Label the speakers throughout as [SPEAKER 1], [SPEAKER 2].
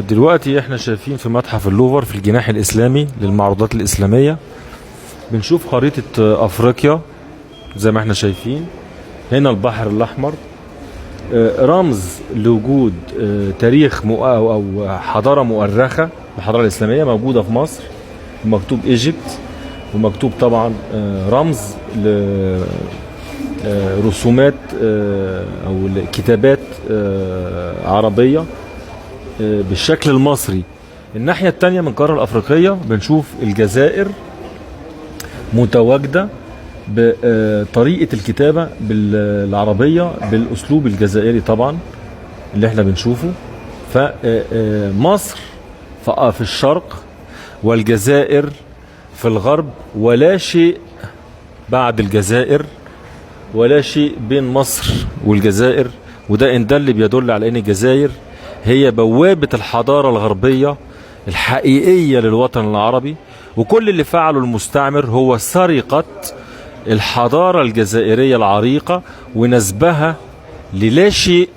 [SPEAKER 1] دلوقتي احنا شايفين في متحف اللوفر في الجناح الإسلامي للمعروضات الإسلامية. بنشوف خريطة أفريقيا زي ما احنا شايفين. هنا البحر الأحمر، رمز لوجود تاريخ أو حضارة مؤرخة. الحضارة الإسلامية موجودة في مصر، مكتوب إيجيبت، ومكتوب طبعا رمز لرسومات أو كتابات عربية بالشكل المصري. الناحية التانية من القارة الأفريقية بنشوف الجزائر متواجدة بطريقة الكتابة بالعربية بالأسلوب الجزائري طبعا اللي احنا بنشوفه. فمصر في الشرق والجزائر في الغرب، ولا شيء بعد الجزائر ولا شيء بين مصر والجزائر. وده إن دل بيدل على أن الجزائر هي بوابة الحضارة الغربية الحقيقية للوطن العربي، وكل اللي فعله المستعمر هو سرقة الحضارة الجزائرية العريقة ونسبها للا شيء،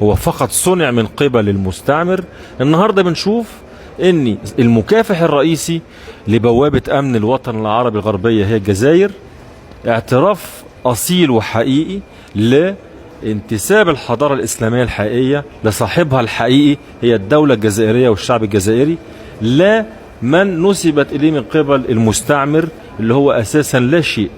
[SPEAKER 1] هو فقط صنع من قبل المستعمر. النهاردة بنشوف ان المكافح الرئيسي لبوابة امن الوطن العربي الغربية هي الجزائر، اعتراف اصيل وحقيقي لانتساب الحضارة الاسلامية الحقيقية لصاحبها الحقيقي هي الدولة الجزائرية والشعب الجزائري، لا من نسبت اليه من قبل المستعمر اللي هو اساسا لا شيء.